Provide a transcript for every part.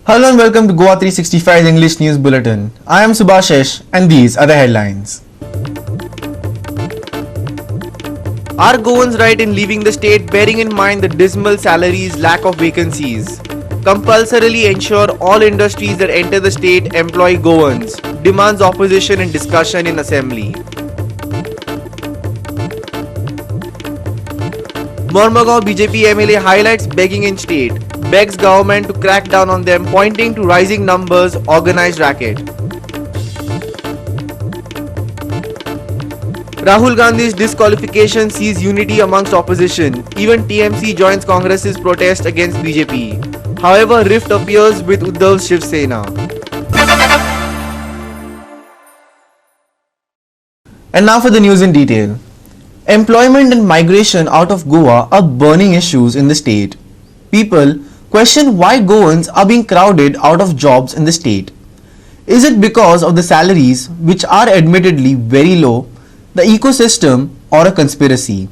Hello and welcome to GOA365 English News Bulletin. I am Subhashish and these are the headlines. Are Goans right in leaving the state bearing in mind the dismal salaries, lack of vacancies? Compulsorily ensure all industries that enter the state employ Goans. Demands opposition and discussion in assembly. Mormugao BJP MLA highlights begging in state. Begs government to crack down on them, pointing to rising numbers, organized racket. Rahul Gandhi's disqualification sees unity amongst opposition. Even TMC joins Congress's protest against BJP. However, rift appears with Uddhav's Shiv Sena. And now for the news in detail. Employment and migration out of Goa are burning issues in the state. People question why Goans are being crowded out of jobs in the state. Is it because of the salaries, which are admittedly very low, the ecosystem, or a conspiracy?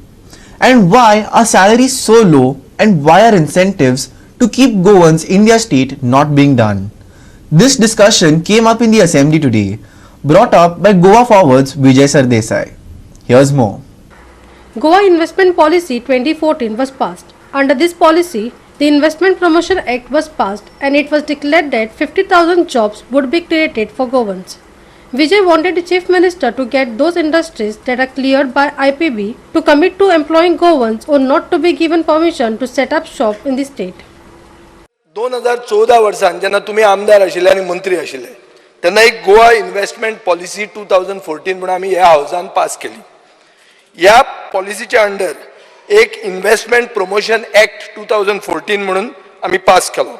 And why are salaries so low, and why are incentives to keep Goans in their state not being done? This discussion came up in the assembly today, brought up by Goa Forward's Vijay Sardesai. Here's more. Goa Investment Policy 2014 was passed. Under this policy, the Investment Promotion Act was passed and it was declared that 50,000 jobs would be created for Goans. Vijay wanted the Chief Minister to get those industries that are cleared by IPB to commit to employing Goans or not to be given permission to set up shop in the state. 2014 वर्सान जेन्ना तुम्ही आमदार आशिल्ले आणि मंत्री आशिल्ले तेन्ना एक गोवा इन्व्हेस्टमेंट पॉलिसी 2014 म्हणून आम्ही ह्या हाऊसान पास केली. या पॉलिसीच्या अंडर एक इन्व्हेस्टमेंट प्रमोशन ऍक्ट 2014 म्हणून आम्ही पास केलो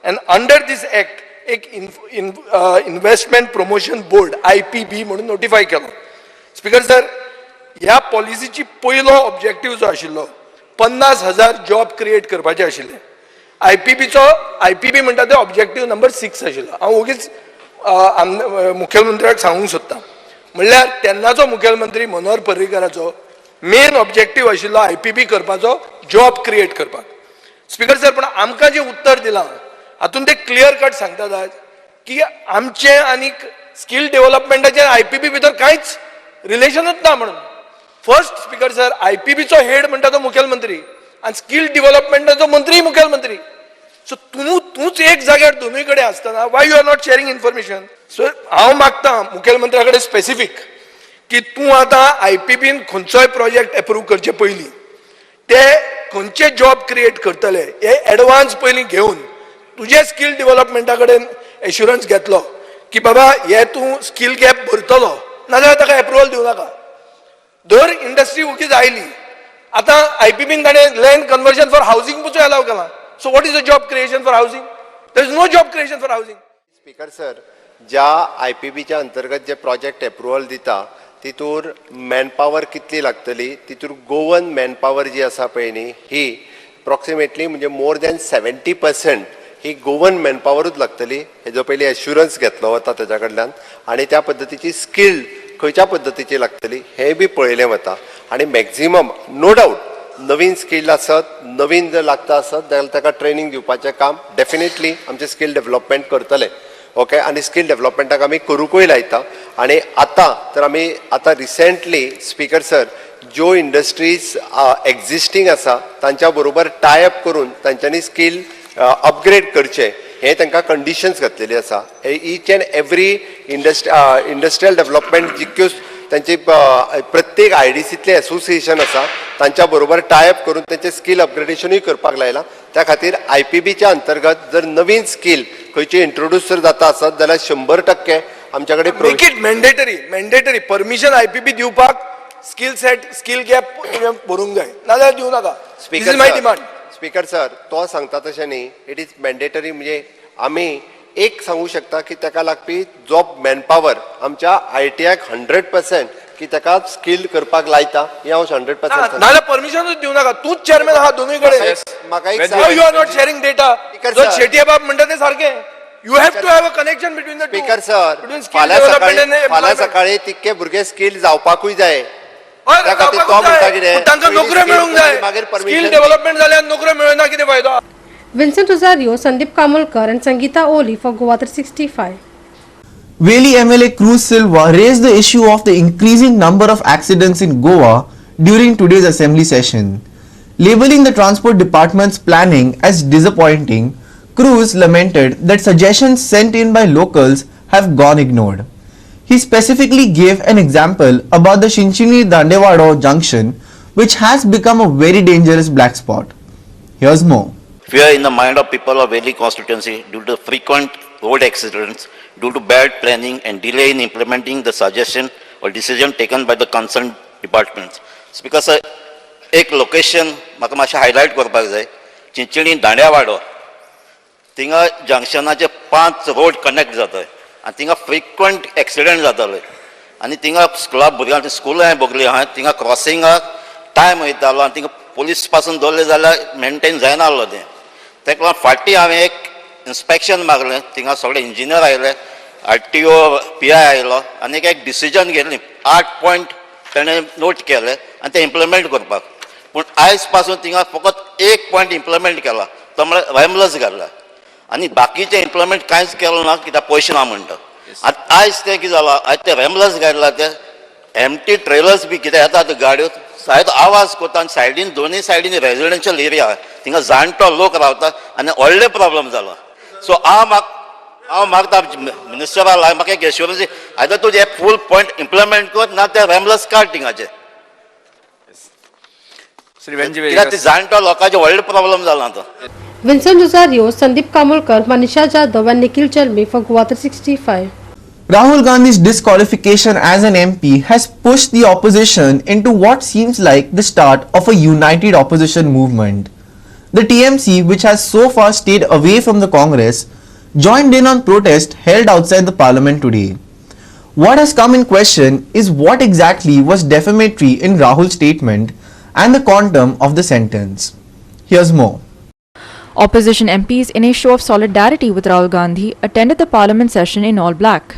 अँड अंडर दिस ऍक्ट एक इन्व्हेस्टमेंट प्रमोशन बोर्ड IPB म्हणून नोटिफाय केलो. स्पीकर सर, ह्या पॉलिसीची पयलो ऑब्जेक्टिव्ह जो आशिल्लो 50,000 जॉब क्रिएट करपाचे आशिल्ले. IPB म्हणटा ते ऑब्जेक्टिव्ह नंबर 6 आशिल्लो. हांव ओगीच मुख्यमंत्र्याक सांगूंक सोदतां, म्हणल्यार तेन्नाचो मुख्यमंत्री मनोहर पर्रीकाराचो मेन ऑब्जेक्टिव्ह आशिल्लो IPB करपाचो, जॉब क्रिएट करपाक. स्पीकर सर, पण आमकां जे उत्तर दिलां हातून ते क्लियर कट सांगतात की आमचे आनी स्किल डेव्हलपमेंटाचे IPB भितर कांयच रिलेशनच ना म्हणून. फर्स्ट स्पीकर सर, IPBचो हेड म्हणटा तो मुखेलमंत्री आणि स्किल डेव्हलपमेंटाचो मंत्री मुखेलमंत्री. सो तूच एक जाग्यार दोनूय कडेन आसतना why you are not sharing information? So हांव मागतां मुखेलमंत्र्या कडेन स्पेसिफीक की तूं आतां IPBन खंयचोय प्रोजेक्ट अप्रूव्ह करचे पयलीं ते खंयचे जॉब क्रिएट करतले हे एडवान्स पयलीं घेवन तुजे स्किल डेव्हलपमेंटा कडेन एश्युरन्स घेतलो की बाबा हे तूं स्किल गॅप भरतलो, नाजाल्यार ताका अप्रुवल दिवं नाका. दर इंडस्ट्री उगीच आयली. आतां IPBन ताणें लँड कन्वर्जन फॉर हावसिंग पसून अलाव केला. So what is the job creation for housing? There is no job creation for housing. Speaker sir, ज्या IPBच्या अंतर्गत जे प्रोजेक्ट अप्रुवल दिता तितूर मॅनपॉवर कितली लागतली, तितूर गोवन मॅनपॉवर जी आसा पळय न्ही ही अप्रॉक्सिमेटली म्हणजे मोर दॅन 70% ही गोवन मॅनपॉवरूच लागतली. हेजो पयलीं एश्युरन्स घेतलो वता तेच्या कडल्यान आनी त्या पद्दतीची स्किल खंयच्या पद्दतीची लागतली हें बी पळयलें वता. आनी मॅक्झिमम नो डावट नवीन स्किल आसत, नवीन जर लागता आसत जाल्यार ताका ट्रेनिंग दिवपाचें काम डेफिनेटली आमचे स्किल डेव्हलपमेंट करतले. ओके, आणि स्किल डेव्हलपमेंटाक आमी करूंकूय लायता. आणि आतां तर आमी रिसेंटली स्पीकर सर ज्यो इंडस्ट्रीज एक्झिस्टींग आसा तांच्या बरोबर टाय अप करून तांच्यांनी स्किल अपग्रेड करचे हे तांकां कंडिशन्स घातलेली आसा. Each and every industrial development जितक्यो तांची प्रत्येक IDCतले एसोसिएशन आसा तांच्या बरोबर टाय अप करून तांचे स्किल अपग्रेडेशनूय करपाक लायला. त्या खातीर IPBच्या अंतर्गत जर नवीन स्किल खंयची इंट्रोड्यूस जर जाता आसत जाल्यार 100% आमच्या कडेन मॅन्डेटरी परमिशन IPB दिवपाक स्किल सेट स्किल गॅप भरूंक जाय, नाजाल्यार दिवं नाका. Speaker my demand. Speaker sir, तो सांगता तशें न्ही, इट इज मॅन्डेटरी. म्हणजे आमी एक सांगू शकता की ताका लागपी जॉब मॅनपॉवर आमच्या ITIक 100% की ताका स्किल करपाक लायता हे हांव 100% नाल्यार परमिशनूच दिवं नाका. तूच चेअरमॅन आहा दोनूय कडेन. म्हाका एक you are not sharing data. जो शेटये बाब म्हणटा ते सारकें. You have to have a connection between the two. Speaker sir, फाल्यां सकाळी तितके भुरगे स्किल जावपाकूय जाय. त्या खातीर तो म्हणटा कितें तांकां नोकऱ्यो मेळूंक जाय. स्किल डेव्हलपमेंट जाल्यार नोकऱ्यो मेळना कितें फायदो? Vincent Rosario, Sandeep Kamolkar and Sangeeta Oli for GOA365. Veli MLA Cruz Silva raised the issue of the increasing number of accidents in Goa during today's assembly session. Labeling the transport department's planning as disappointing, Cruz lamented that suggestions sent in by locals have gone ignored. He specifically gave an example about the Shinchini-Dandewado junction, which has become a very dangerous black spot. Here's more. Fear in the mind of people of Valley constituency due to frequent road accidents due to bad planning and delay in implementing the suggestion or decision taken by the concerned departments. Speaker sir, एक location म्हाका मातशें highlight करपाक जाय. चिंचणी दांड्यावाडो थिंगा जंक्शनाचे 5 road connect जातात आनी थिंगा frequent accident जाताले आनी थिंगा स्कुला भुरग्यांची स्कूल हांवें भोगली आहा थिंगा क्रॉसिंगाक टायम वयतालो आनी थिंगा पुलीस पासून दवरले जाल्यार मेंटेन जायना आसलो तें. तेका लागून फाटीं हांवें एक इन्स्पेक्शन मागलें थिंगा सगळे इंजिनियर आयले RTO PI आयलो आनी एक डिसिजन घेतली 8 पॉयंट ताणें नोट केले आनी ते इम्प्लिमेंट करपाक. पूण आयज पासून थिंगा फकत 1 पॉयंट इम्प्लिमेंट केला तो म्हळ्यार रॅमलस घातला आनी बाकीचे इम्प्लिमेंट कांयच केलो ना कित्याक पयशे ना म्हणटा. आतां आयज तें कितें जालां आयज ते रॅमलस घातला ते एम्प्टी ट्रेलर्स बी कितें येतात गाडयो सायड आवाज करता आनी सायडीन दोनूय सायडीन रेजिडेन्शियल एरिया थिंगा जाणटो लोक रावता आनी व्हडले प्रॉब्लेम जाला. सो हांव मागता मिनिस्टराक म्हाका एक एश्युरन्स आयदर तुजे फूल पॉयंट इम्प्लिमेंट कर ना ते रॅमलस काड थिंगाचे कित्याक ते जाणटो लोकांचे व्हडले प्रॉब्लेम जाला आतां. Vincent Rosario, Sandeep Kamolkar, Manisha Jadhav and Nikhil Chalmi for GOA365. Rahul Gandhi's disqualification as an MP has pushed the opposition into what seems like the start of a united opposition movement. The TMC, which has so far stayed away from the Congress, joined in on protest held outside the parliament today. What has come in question is what exactly was defamatory in Rahul's statement and the quantum of the sentence. Here's more. Opposition MPs, in a show of solidarity with Rahul Gandhi, attended the parliament session in all black.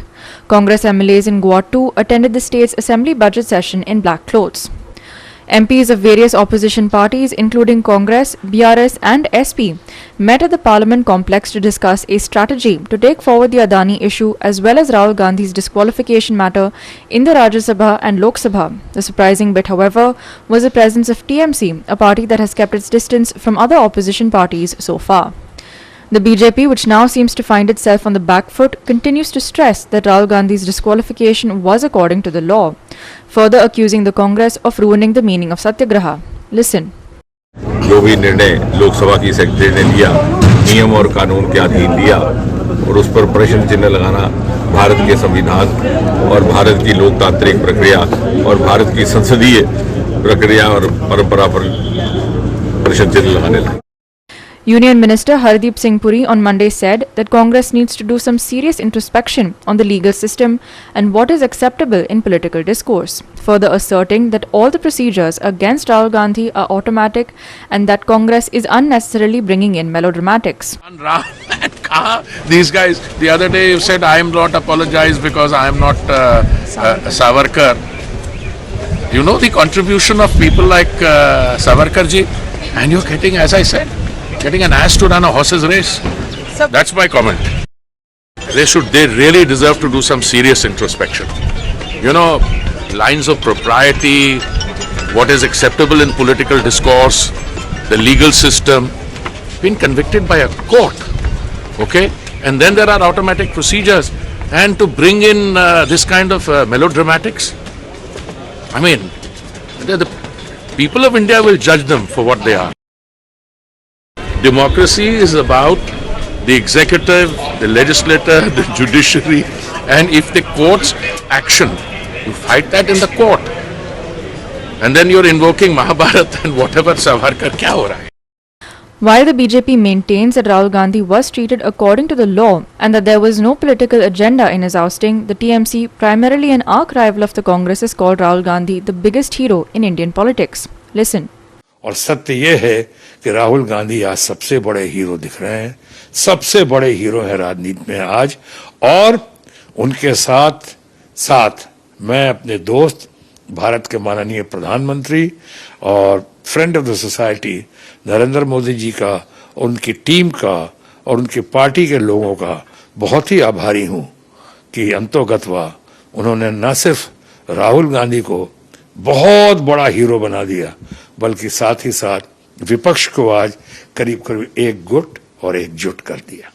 Congress MLAs in Goa too attended the state's assembly budget session in black clothes. MPs of various opposition parties, including Congress, BRS and SP, met at the Parliament complex to discuss a strategy to take forward the Adani issue as well as Rahul Gandhi's disqualification matter in the Rajya Sabha and Lok Sabha. The surprising bit, however, was the presence of TMC, a party that has kept its distance from other opposition parties so far. The BJP, which now seems to find itself on the back foot, continues to stress that Rahul Gandhi's disqualification was according to the law, further accusing the Congress of ruining the meaning of Satyagraha. Listen. जो भी निर्णय लोकसभा की secretary ने लिया नियम और कानून के अधीन लिया और उस पर प्रश्न चिन्ह लगाना भारत के संविधान और भारत की लोकतांत्रिक प्रक्रिया और भारत की संसदीय प्रक्रिया और परंपरा पर प्रश्न चिन्ह लगाने लगे. Union Minister Hardeep Singh Puri on Monday said that Congress needs to do some serious introspection on the legal system and what is acceptable in political discourse, further asserting that all the procedures against Rahul Gandhi are automatic and that Congress is unnecessarily bringing in melodramatics. These guys, the other day you said I am not apologize because I am not Savarkar. You know the contribution of people like Savarkar ji, and you're getting, as I said, getting an ass to run a horse's race. That's my comment. They really deserve to do some serious introspection. You know, lines of propriety, what is acceptable in political discourse, the legal system, been convicted by a court, okay? And then there are automatic procedures. And to bring in this kind of melodramatics, I mean, the people of India will judge them for what they are. Democracy is about the executive, the legislature, the judiciary, and if the court's action, you fight that in the court. And then you're invoking Mahabharata and whatever Savarkar, kya ho raha hai? While the BJP maintains that Rahul Gandhi was treated according to the law and that there was no political agenda in his ousting, the TMC, primarily an arch rival of the Congress, has called Rahul Gandhi the biggest hero in Indian politics. Listen. और सत्य ये है कि राहुल गांधी आज सबसे बड़े hero दिख रहे हैं, सबसे बड़े हीरो है राजनीति में आज. और उनके साथ साथ मैं अपने दोस्त भारत के माननीय प्रधानमंत्री और friend of the society Narendra Modi ji का और उनकी टीम का और उनकी पार्टी के लोगों का बहुत ही आभारी हूं कि अंतोगत्वा उन्होंने न सिर्फ राहुल गांधी को बहुत बड़ा हीरो बना दिया, बल्कि साथ ही साथ विपक्ष को आज करीब करीब एकजुट और एकजुट कर दिया.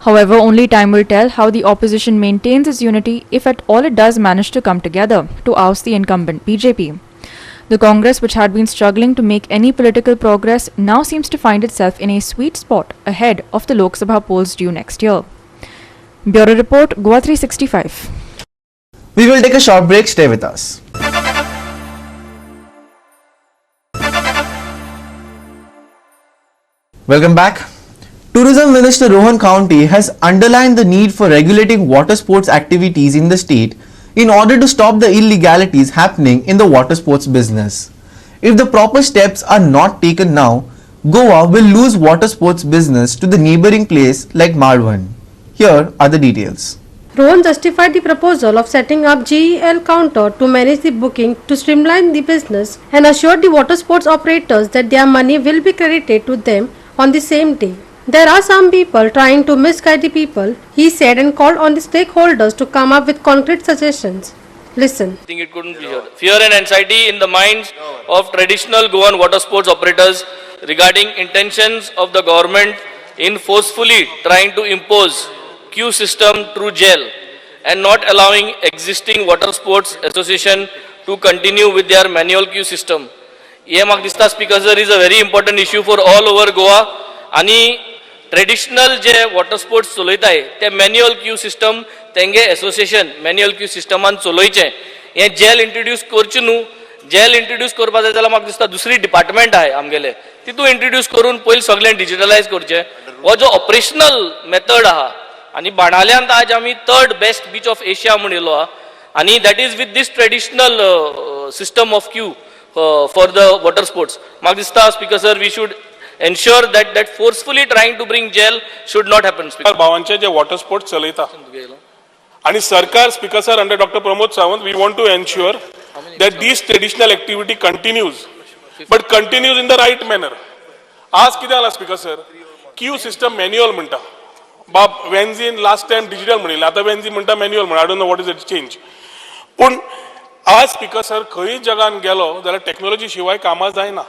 However, only time will tell how the opposition maintains its unity if at all it does manage to come together to oust the incumbent BJP. The Congress, which had been struggling to make any political progress, now seems to find itself in a sweet spot ahead of the Lok Sabha polls due next year. Bureau Report, GOA365. We will take a short break. Stay with us. Welcome back. Tourism Minister Rohan County has underlined the need for regulating water sports activities in the state in order to stop the illegalities happening in the water sports business. If the proper steps are not taken now, Goa will lose water sports business to the neighboring place like Malvan. Here are the details. Rohan justified the proposal of setting up GEL counter to manage the booking to streamline the business and assured the water sports operators that their money will be credited to them on the same day. There are some people trying to misguide the people, he said, and called on the stakeholders to come up with concrete suggestions. Listen. I think it couldn't be here. Fear and anxiety in the minds of traditional Goan water sports operators regarding intentions of the government in forcefully trying to impose queue system through jail and not allowing existing water sports association to continue with their manual queue system. EMAG Dista Speaker sir is a very important issue for all over Goa. आणि traditional जे water sports चलयताय ते manual Q system तेंगे association manual Q सिस्टमान चलयचे हे jail introduce करचे न्हू jail introduce करपा जाय जाल्यार म्हाका दिसता दुसरी डिपार्टमेंट आहे आमगेले तितू इंट्रोड्यूस करून पयलीं सगळें डिजिटलायज करचे हो जो ऑपरेशनल मेथड आहा आनी बाणाल्यांत आज आमी third best beach of Asia म्हूण येयलो आहा आनी that is with this traditional system of queue for the water sports म्हाका दिसता speaker sir we should ensure that forcefully trying to bring jail should not happen. भावांचे जे water sports चलयता आणि सरकार speaker sir under doctor Pramod Sawant we want to ensure that these traditional activity continues but continues in the right manner. आज कितें जाला speaker sir Q system manual म्हणटा बाब वेन्झीन लास्ट टाइम डिजिटल म्हणिल्लें आतां वेन्झी म्हणटा मॅन्युअल म्हणा I don't know what is it change पूण आज स्पीकर सर खंय जगान गेलो जाल्यार टेक्नॉलॉजी शिवाय कामां जायना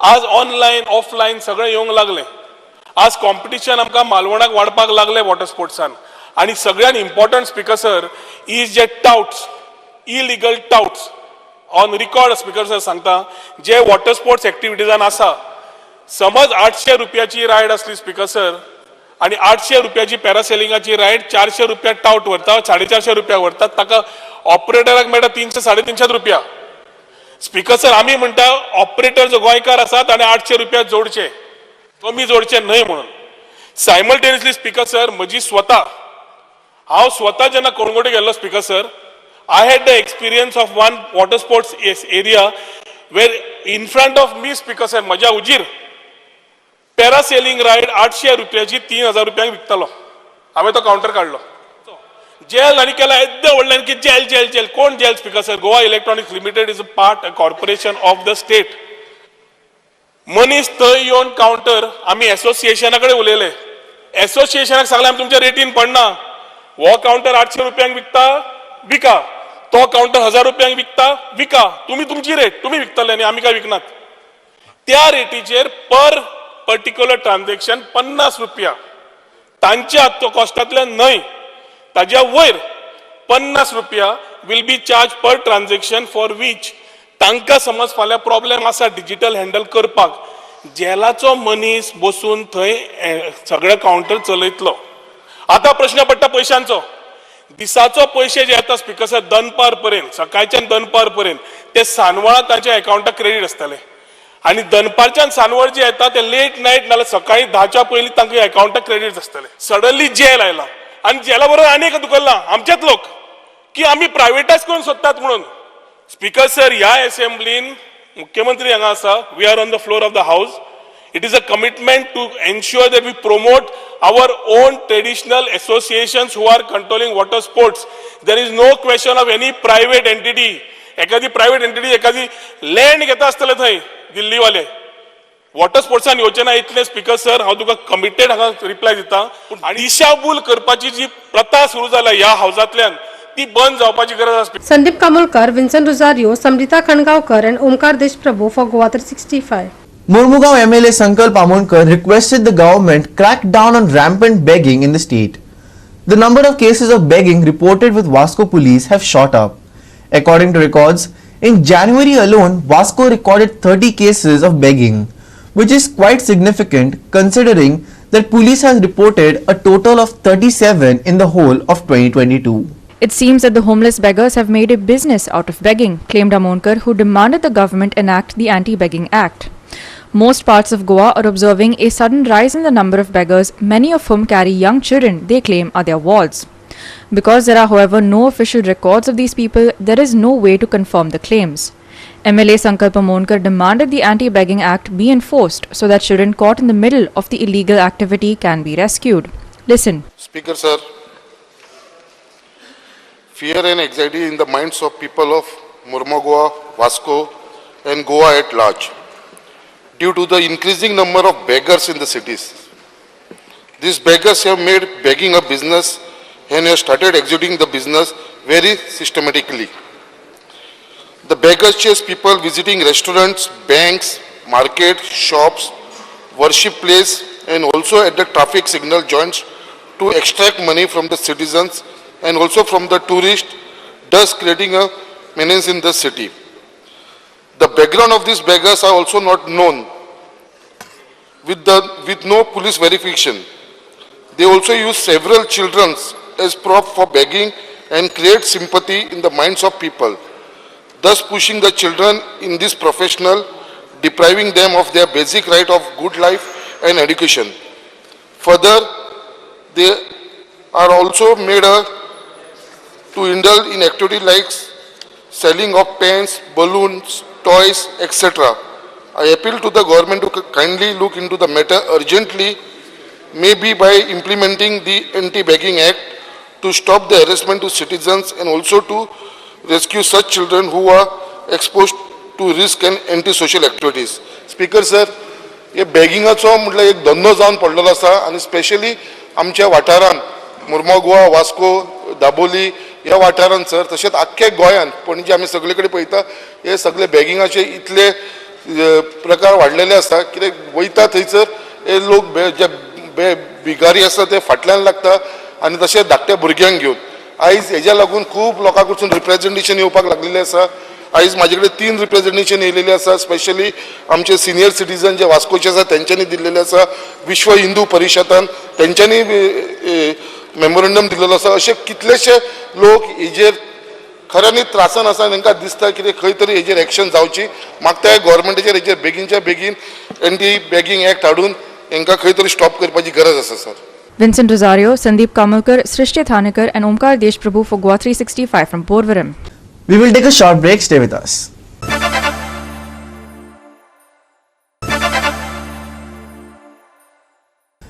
आज ऑनलायन ऑफलायन सगळें येवंक लागलें आज कॉम्पिटिशन आमकां मालवणाक वाडपाक लागलें वॉटर स्पोर्ट्सान आनी सगळ्यान important speaker sir is J touts illegal touts on record speaker sir सांगता जे वॉटर स्पोर्ट्स एक्टिविटीजान आसा समज 800 रुपयाची रायड असली स्पीकर सर आणि 800 रुपयाची पॅरासेलिंगाची रायड 400 रुपया टाउट व्हरता 450 रुपया व्हरतात ताका ऑपरेटराक मेळटा 300-350 रुपया स्पीकर सर आम्ही म्हणटा ऑपरेटर जो गोंयकार आसा ताणें 800 रुपया जोडचे कमी जोडचे न्हय म्हणून सायमल्टेनियसली स्पीकर सर म्हजी हांव स्वता जेन्ना कोणगोटे गेल्लो speaker sir I had the experience of one water sports area where in front of me speaker sir म्हज्या उजीर पॅरासेलिंग रायड 800 रुपयाची 3000 रुपयांक विकतालो हांवें तो काउंटर काडलो जेल आणि केला येद्दे व्हडल्यान की जेल जेल जेल कोण जेल speaker sir Goa electronics limited is a part a corporation of the state मनीस थंय येवन काउंटर आमी एसोसिएशना कडेन उलयले एसोसिएशनाक सांगलें आमी तुमच्या रेटीन पडना हो काउंटर 800 रुपयांक विकता विका तो काउंटर 1000 रुपयांक विकता विका तुम्ही तुमची रेट तुम्ही विकतले न्ही आमी काय विकनात त्या रेटीचेर पर पर्टिक्युलर ट्रान्झॅक्शन 50 रुपया तांच्या तो कॉस्टांतल्यान न्हय ताज्या वयर 50 रुपया विल बी चार्ज पर ट्रान्झॅक्शन फॉर वीच तांकां समज फाल्यां प्रॉब्लेम आसा डिजिटल हँडल करपाक जेलाचो मनीस बसून थंय सगळे काउंटर चलयतलो आता प्रश्न पडटा पयशांचो दिसाचो पयशे जे येता स्पीकर सर दनपार पर्यंत सकाळच्यान दनपार पर्यंत ते सानवळा तांच्या अकाउंटाक क्रेडीट आसतले आणि दनपारच्यान सानवळ जे येता ते लेट नाईट नाल्यार सकाळी 10च्या पयलीं तांकां अकाउंटाक क्रेडीट आसतले सडनली जेल आयला आणि जेला बरोबर अनेक दुखला आमचेच लोक की आम्ही प्रायव्हेटायज करून सोदतात म्हणून स्पीकर सर ह्या असेंब्लीन मुख्यमंत्री हांगा आसा we are on the floor of the house it is a commitment to ensure that we promote our own traditional associations who are controlling water sports. There is no question of any private entity. एखादी private entity एखादी land घेता असतले थंय दिल्लीवाले water स्पोर्ट्सान येवचेना इतले speaker sir हांव तुका committed हांगा reply दिता आनी दिशाभूल करपाची जी प्रथा सुरू जाला ह्या हावजांतल्यान ती बंद जावपाची गरज आसा. Sandeep Kamolkar, Vincent Rosario, Samrita Khangaonkar and Omkar Deshprabhu for GOA365. Murmugaon MLA Sankalp Amonkar requested the government crack down on rampant begging in the state. The number of cases of begging reported with Vasco police have shot up. According to records, in January alone, Vasco recorded 30 cases of begging, which is quite significant considering that police has reported a total of 37 in the whole of 2022. It seems that the homeless beggars have made a business out of begging, claimed Amonkar, who demanded the government enact the Anti-Begging Act. Most parts of Goa are observing a sudden rise in the number of beggars, many of whom carry young children they claim are their wards. Because there are, however, no official records of these people, there is no way to confirm the claims. MLA Sankalp Amonkar demanded the Anti-Begging Act be enforced so that children caught in the middle of the illegal activity can be rescued. Listen. Speaker sir, fear and anxiety in the minds of people of Murmugaon, Vasco and Goa at large due to the increasing number of beggars in the cities. These beggars have made begging a business and have started executing the business very systematically. The beggars chase people visiting restaurants, banks, markets, shops, worship places and also at the traffic signal joints to extract money from the citizens and also from the tourists, thus creating a menace in the city. The background of these beggars are also not known with no police verification. They also use several children as prop for begging and create sympathy in the minds of people, thus pushing the children in this professional, depriving them of their basic right of good life and education. Further, they are also made to indulge in activities like selling of pens, balloons, toys, etc. I appeal to the government to kindly look into the matter urgently, maybe by implementing the Anti-Begging Act to stop the harassment to citizens and also to rescue such children who are exposed to risk and anti-social activities. Speaker sir, हे बेगिंगाचो म्हटल्यार एक धंदो जावन पडलेलो आसा आनी specially आमच्या वाठारांत Mormugao, Vasco, Dabolim ह्या वाठारांत सर तशेंच आख्ख्या गोंयांत पणजे आमी सगळे कडेन पळयता हे सगळे बेगिंगाचे इतले प्रकार वाडलेले आसा कित्याक वयता थंयसर हे लोक जे भिकारी आसा ते फाटल्यान लागता आनी तशेंच धाकट्या भुरग्यांक घेवन आयज हेज्या लागून खूब लोकां कडसून रिप्रेजेंटेशन येवपाक लागलेलें आसा. आयज म्हाजे कडेन 3 रिप्रेजेंटेशन येयलेले आसा. स्पेशली आमचे सिनियर सिटीजन जे वास्कोचे आसा तेंच्यांनी दिल्लेले आसा. विश्व हिंदू परिशदान तेंच्यांनी मेमोरेंडम दिल्लो आसा. अशे कितलेशे लोक हेजेर खऱ्यांनी त्रासान आसा. तांकां दिसता की खंय तरी हेजेर एक्शन जावची. म्हाका त्या गव्हर्मेंटाचेर हेजेर बेगीनच्या बेगीन एंटी बेगिंग एक्ट हाडून तांकां खंय तरी स्टॉप करपाची गरज आसा sir. Vincent Rosario, Sandeep Kamolkar, Srishti Thanekar and Omkar Deshprabhu for GOA365 from Porvaram. We will take a short break. Stay with us.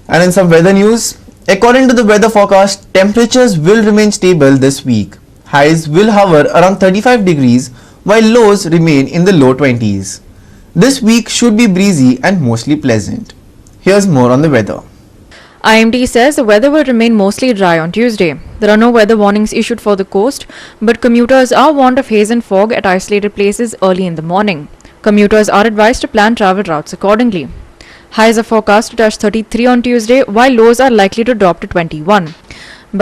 And in some weather news, according to the weather forecast, temperatures will remain stable this week. Highs will hover around 35 degrees while lows remain in the low 20s. This week should be breezy and mostly pleasant. Here's more on the weather. IMD says the weather will remain mostly dry on Tuesday. There are no weather warnings issued for the coast, but commuters are warned of haze and fog at isolated places early in the morning. Commuters are advised to plan travel routes accordingly. Highs are forecast to touch 33 on Tuesday, while lows are likely to drop to 21.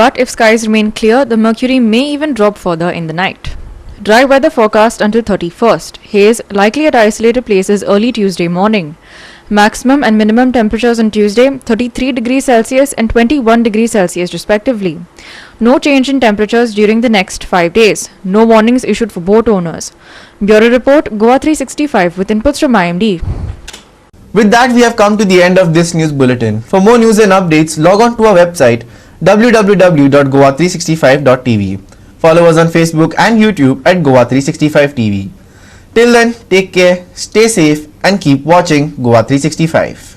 But if skies remain clear, the mercury may even drop further in the night. Dry weather forecast until 31st. Haze likely at isolated places early Tuesday morning. Maximum and minimum temperatures on Tuesday 33 degrees Celsius and 21 degrees Celsius respectively. No change in temperatures during the next 5 days. No warnings issued for boat owners. Bureau Report, GOA365 with inputs from IMD. With that, we have come to the end of this news bulletin. For more news and updates, log on to our website www.goa365.tv. Follow us on Facebook and YouTube at GOA365 TV. Till then, take care, stay safe and keep watching GOA365.